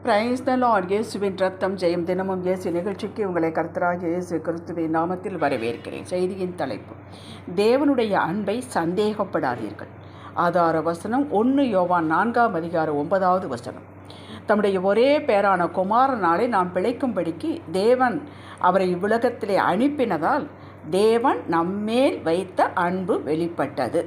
Praise the Lord. இயேசுவின் ரத்தம் ஜெயம். தினமும் இயேசு நிகழ்ச்சிக்கு உங்களை கர்த்தராகிய இயேசு கிறிஸ்துவின் நாமத்தில் வரவேற்கிறேன். செய்தியின் தலைப்பு: தேவனுடைய அன்பை சந்தேகப்படாதீர்கள். ஆதார வசனம் 1 யோவான் 4 அதிகாரம் 9வது வசனம். தம்முடைய ஒரே பேரான குமாரனாலே நாம் பிழைக்கும்படிக்கு தேவன் அவரை இவ்வுலகத்திலே அனுப்பினதால் தேவன் நம்மேல் வைத்த அன்பு வெளிப்பட்டது.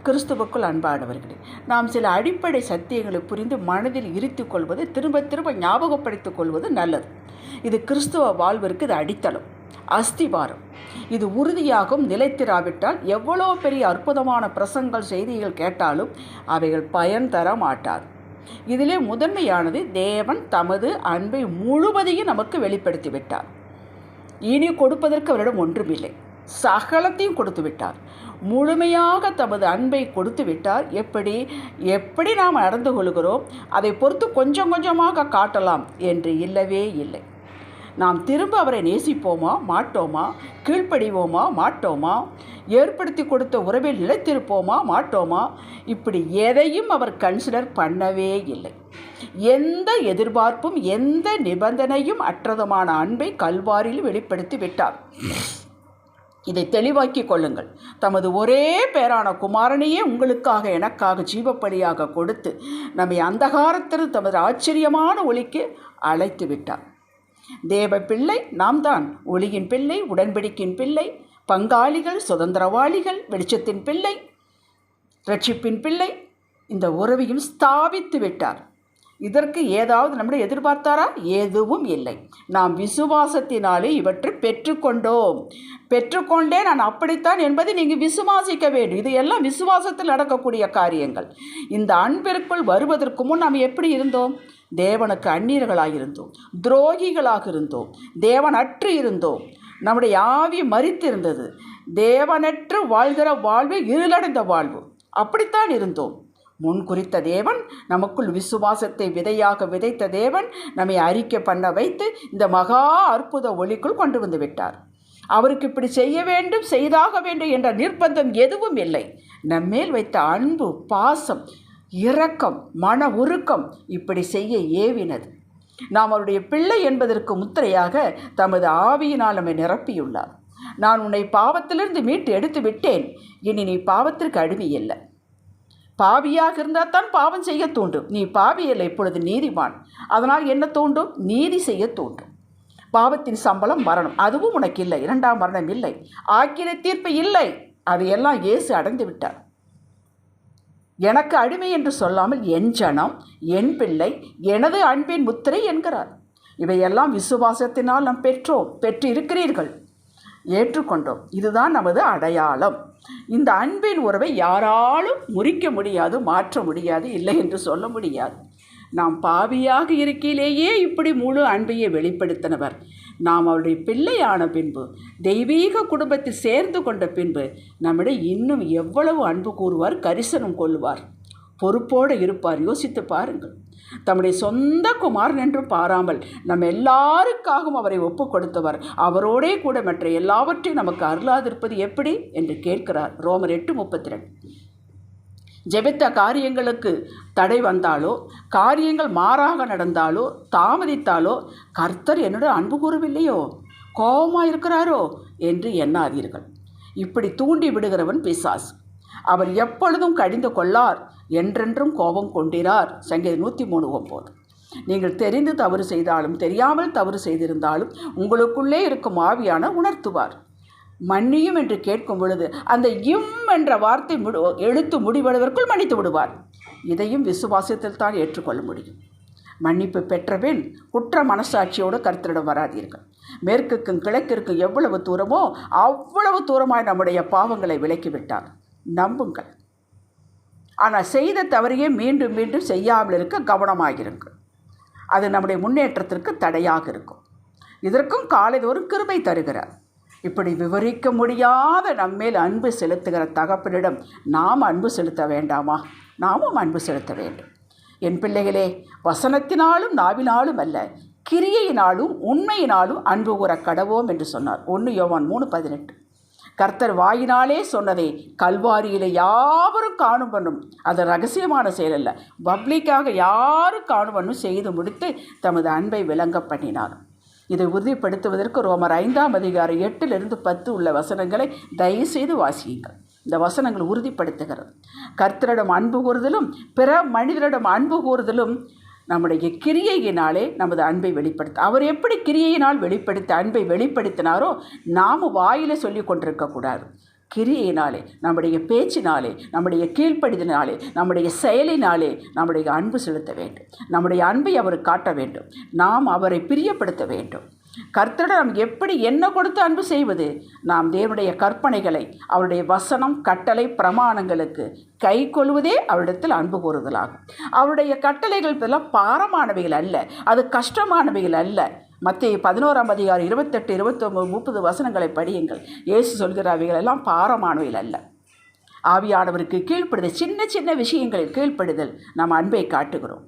கிறிஸ்துவுக்குள் அன்பானவர்களே, நாம் சில அடிப்படை சத்தியங்களை புரிந்து மனதில் இருத்தி கொள்வது, திரும்ப திரும்ப ஞாபகப்படுத்திக் கொள்வது நல்லது. இது கிறிஸ்துவ வாழ்விற்கு இது அடித்தளம், அஸ்திவாரம். இது உறுதியாகவும் நிலைத்திராவிட்டால் எவ்வளோ பெரிய அற்புதமான பிரசங்கள் செய்திகள் கேட்டாலும் அவைகள் பயன் தர மாட்டார். இதிலே முதன்மையானது, தேவன் தமது அன்பை முழுவதையும் நமக்கு வெளிப்படுத்தி விட்டார். இனி கொடுப்பதற்கு அவரிடம் ஒன்றுமில்லை, சகலத்தையும் கொடுத்து விட்டார். முழுமையாக தமது அன்பை கொடுத்து விட்டார். எப்படி நாம் நடந்து கொள்கிறோம் அதை பொறுத்து கொஞ்சம் கொஞ்சமாக காட்டலாம் என்று இல்லவே இல்லை. நாம் திரும்ப அவரை நேசிப்போமா மாட்டோமா, கீழ்ப்படிவோமா மாட்டோமா, ஏற்படுத்தி கொடுத்த உறவில் நிலைத்திருப்போமா மாட்டோமா, இப்படி எதையும் அவர் கன்சிடர் பண்ணவே இல்லை. எந்த எதிர்பார்ப்பும் எந்த நிபந்தனையும் அற்றதமான அன்பை கல்வாரியில் வெளிப்படுத்தி விட்டார். இதை தெளிவாக்கி கொள்ளுங்கள். தமது ஒரே பேரான குமாரனையே உங்களுக்காக எனக்காக ஜீவப்பலியாக கொடுத்து நம்மை அந்தகாரத்தில் தமது ஆச்சரியமான ஒளிக்கு அழைத்து விட்டார். தேவ பிள்ளை நாம் தான். ஒளியின் பிள்ளை, உடன்படிக்கையின் பிள்ளை, பங்காளிகள், சுதந்திரவாளிகள், வெளிச்சத்தின் பிள்ளை, ரட்சிப்பின் பிள்ளை. இந்த உறவையும் ஸ்தாபித்து விட்டார். இதற்கு ஏதாவது நம்முடைய எதிர்பார்த்தாரா? எதுவும் இல்லை. நாம் விசுவாசத்தினாலே இவற்றை பெற்றுக்கொண்டே நான் அப்படித்தான் என்பதை நீங்கள் விசுவாசிக்க வேண்டும். இது எல்லாம் விசுவாசத்தில் நடக்கக்கூடிய காரியங்கள். இந்த அன்பிற்குள் வருவதற்கு முன் நாம் எப்படி இருந்தோம்? தேவனுக்கு அந்நியர்களாக இருந்தோம், துரோகிகளாக இருந்தோம், தேவனற்று இருந்தோம். நம்முடைய ஆவி மரித்திருந்தது. தேவனற்று வாழ்கிற வாழ்வு இருளடைந்த வாழ்வு. அப்படித்தான் இருந்தோம். முன் குறித்த தேவன், நமக்குள் விசுவாசத்தை விதையாக விதைத்த தேவன் நம்மை அறிக்கை பண்ண வைத்து இந்த மகா அற்புத ஒளிக்குள் கொண்டு வந்து விட்டார். அவருக்கு இப்படி செய்ய வேண்டும், செய்தாக வேண்டும் என்ற நிர்பந்தம் எதுவும் இல்லை. நம்மேல் வைத்த அன்பு, பாசம், இரக்கம், மன உருக்கம் இப்படி செய்ய ஏவினது. நாம் அவருடைய பிள்ளை என்பதற்கு முத்திரையாக தமது ஆவியினால் நம்மை நிரப்பியுள்ளார். நான் உன்னை பாவத்திலிருந்து மீட்டு எடுத்து விட்டேன், இனி நீ பாவத்திற்கு அடிமை இல்லை. பாவியாக இருந்தால் தான் பாவம் செய்ய தூண்டும். நீ பாவி இல்லை, இப்பொழுது நீதிமான். அதனால் என்ன தூண்டும்? நீதி செய்ய தூண்டும். பாவத்தின் சம்பளம் மரணம், அதுவும் உனக்கு இல்லை. 2ஆம் மரணம் இல்லை, ஆக்கினை தீர்ப்பு இல்லை. அதையெல்லாம் இயேசு அடைந்து விட்டார். எனக்கு அடிமை என்று சொல்லாமல் என் ஜனம், என் பிள்ளை, எனது அன்பின் முத்திரை என்கிறார். இவையெல்லாம் விசுவாசத்தினால் நாம் பெற்று இருக்கிறீர்கள், ஏற்றுக்கொண்டோம். இதுதான் நமது அடையாளம். இந்த அன்பின் உறவை யாராலும் முறிக்க முடியாது, மாற்ற முடியாது, இல்லை என்று சொல்ல முடியாது. நாம் பாவியாக இருக்கையிலேயே இப்படி முழு அன்பையை வெளிப்படுத்தினவர். நாம் அவருடைய பிள்ளையான பின்பு, தெய்வீக குடும்பத்தில் சேர்ந்து கொண்ட பின்பு நம்மிடம் இன்னும் எவ்வளவு அன்பு கூறுவார், கரிசனம் கொள்வார், பொறுப்போடு இருப்பார். யோசித்து பாருங்கள். தம்முடைய சொந்த குமாரன் என்று பாராமல் நம்ம எல்லாருக்காகவும் அவரை ஒப்பு கொடுத்தவர். அவரோடே கூட மற்ற எல்லாவற்றையும் நமக்கு அருளாதிருப்பது எப்படி என்று கேட்கிறார். ரோமர் 8:32. ஜெபித்த காரியங்களுக்கு தடை வந்தாலோ, காரியங்கள் மாறாக நடந்தாலோ, தாமதித்தாலோ, கர்த்தர் என்னுடைய அன்பு கூறவில்லையோ, கோபமாக இருக்கிறாரோ என்று எண்ணாதீர்கள். இப்படி தூண்டி விடுகிறவன் பிசாசு. அவர் எப்பொழுதும் கடிந்து கொள்ளார், என்றென்றும் கோபம் கொண்டிரார். சங்கீதம் 103:9. நீங்கள் தெரிந்து தவறு செய்தாலும் தெரியாமல் தவறு செய்திருந்தாலும் உங்களுக்குள்ளே இருக்கும் ஆவியான உணர்த்துவார். மன்னியும் என்று கேட்கும் பொழுது அந்த என்ற வார்த்தை எழுத்து முடிவதற்குள் மன்னித்து விடுவார். இதையும் விசுவாசத்தில் தான் ஏற்றுக்கொள்ள முடியும். மன்னிப்பு பெற்றபின் குற்ற மனசாட்சியோடு கர்த்தரிடம் வராதீர்கள். மேற்குக்கும் கிழக்கிற்கும் எவ்வளவு தூரமோ அவ்வளவு தூரமாய் நம்முடைய பாவங்களை விலக்கிவிட்டார். நம்புங்கள். ஆனால் செய்த தவறையே மீண்டும் மீண்டும் செய்யாமல் இருக்க கவனமாகிருங்கள். அது நம்முடைய முன்னேற்றத்திற்கு தடையாக இருக்கும். இதற்கும் காலைதோறும் கிருபை தருகிறார். இப்படி விவரிக்க முடியாத நம்மேல் அன்பு செலுத்துகிற தகப்பனிடம் நாம் அன்பு செலுத்த வேண்டாமா? நாமும் அன்பு செலுத்த வேண்டும். என் பிள்ளைகளே, வசனத்தினாலும் நாவினாலும் அல்ல, கிரியையினாலும் உண்மையினாலும் அன்பு கூற கடவோம் என்று சொன்னார். 1 யோவான் 3:18. கர்த்தர் வாயினாலே சொன்னதை கல்வாரியில் யாவரும் காணும் பண்ணும். அது ரகசியமான செயல் அல்ல, பப்ளிக்காக யாரும் காணும் பண்ணும் செய்து முடித்து தமது அன்பை விளங்க பண்ணினார். இதை உறுதிப்படுத்துவதற்கு ரோமர் 5ஆம் அதிகாரம் 8-10 உள்ள வசனங்களை தயவுசெய்து வாசியுங்கள். இந்த வசனங்கள் உறுதிப்படுத்துகிறது. கர்த்தரிடம் அன்பு கூறுதலும் பிற மனிதரிடம் அன்பு கூறுதலும் நம்முடைய கிரியையினாலே நமது அன்பை அவர் எப்படி கிரியையினால் அன்பை வெளிப்படுத்தினாரோ நாம் வாயில சொல்லி கொண்டிருக்கக்கூடாது. கிரியையினாலே, நம்முடைய பேச்சினாலே, நம்முடைய கீழ்ப்படிதனாலே, நம்முடைய செயலினாலே நம்முடைய அன்பு செலுத்த வேண்டும். நம்முடைய அன்பை அவருக்கு காட்ட வேண்டும். நாம் அவரை பிரியப்படுத்த வேண்டும். கர்த்தரிடம் எப்படி என்ன கொடுத்து அன்பு செய்வது? நாம் தேவனுடைய கற்பனைகளை, அவருடைய வசனம், கட்டளை, பிரமாணங்களுக்கு கை கொள்வதே அவரிடத்தில் அன்பு கூறுதலாகும். அவருடைய கட்டளைகள் எல்லாம் பாரமானவைகள் அல்ல, அது கஷ்டமானவைகள் அல்ல. மத்தேயு 11ஆம் அதிகாரம் 28, 29, 30 வசனங்களை படியுங்கள். இயேசு சொல்கிற அவைகள் எல்லாம் பாரமானவைகள் அல்ல. ஆவியானவருக்கு கீழ்ப்படுதல், சின்ன சின்ன விஷயங்களில் கீழ்ப்படுதல் நாம் அன்பை காட்டுகிறோம்.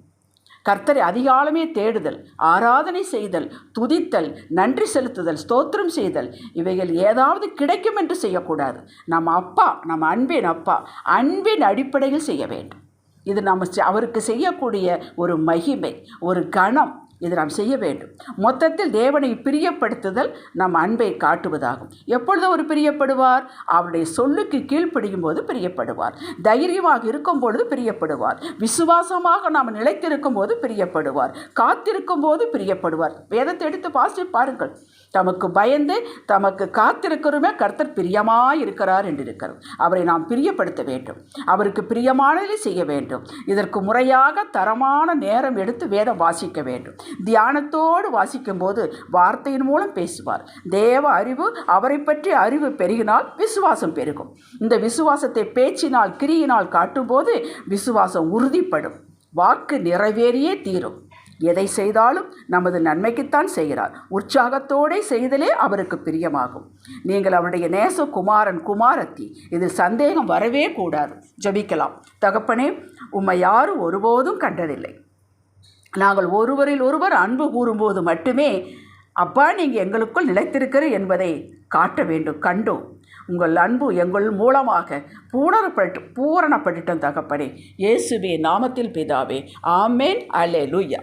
கர்த்தரை அதிகாலமே தேடுதல், ஆராதனை செய்தல், துதித்தல், நன்றி செலுத்துதல், ஸ்தோத்திரம் செய்தல், இவைகள் ஏதாவது கிடைக்கும் என்று செய்யக்கூடாது. நம்ம அப்பா, நம்ம அன்பின் அப்பா, அன்பின் அடிப்படையில் செய்ய வேண்டும். இது நம்ம அவருக்கு செய்யக்கூடிய ஒரு மகிமை, ஒரு கணம். இது நாம் செய்ய வேண்டும். மொத்தத்தில் தேவனை பிரியப்படுத்துதல் நம் அன்பை காட்டுவதாகும். எப்பொழுது அவர் பிரியப்படுவார்? அவருடைய சொல்லுக்கு கீழ்ப்படியும் போது பிரியப்படுவார். தைரியமாக இருக்கும் பொழுது பிரியப்படுவார். விசுவாசமாக நாம் நிலைத்திருக்கும் போது பிரியப்படுவார். காத்திருக்கும் போது பிரியப்படுவார். வேதத்தை எடுத்து வாசி பாருங்கள். தமக்கு பயந்து தமக்கு காத்திருக்கிறோமே கர்த்தர் பிரியமாய் இருக்கிறார் என்று இருக்கிறோம். அவரை நாம் பிரியப்படுத்த வேண்டும். அவருக்கு பிரியமானதை செய்ய வேண்டும். இதற்கு முறையாக தரமான நேரம் எடுத்து வேதம் வாசிக்க வேண்டும். தியானத்தோடு வாசிக்கும் போது வார்த்தையின் மூலம் பேசுவார். தேவ அறிவு, அவரை பற்றி அறிவு பெருகினால் விசுவாசம் பெருகும். இந்த விசுவாசத்தை பேச்சினால், கிரியினால் காட்டும்போது விசுவாசம் உறுதிப்படும். வாக்கு நிறைவேறியே தீரும். எதை செய்தாலும் நமது நன்மைக்குத்தான் செய்கிறார். உற்சாகத்தோடு செய்தலே அவருக்கு பிரியமாகும். நீங்கள் அவருடைய நேச குமாரன், குமாரத்தி, இதில் சந்தேகம் வரவே கூடாது. ஜெபிக்கலாம். தகப்பனே, உம்மை யாரும் ஒருபோதும் கண்டதில்லை. நாங்கள் ஒருவரில் ஒருவர் அன்பு கூறும்போது மட்டுமே அப்பா நீங்கள் எங்களுக்குள் நிலைத்திருக்கிற என்பதை காட்ட வேண்டும். கண்டோம். உங்கள் அன்பு எங்கள் மூலமாக பூரணப்பட்டுட்டோம் தகப்பனே. இயேசுவே நாமத்தில் பிதாவே. ஆமேன். அல்லேலூயா.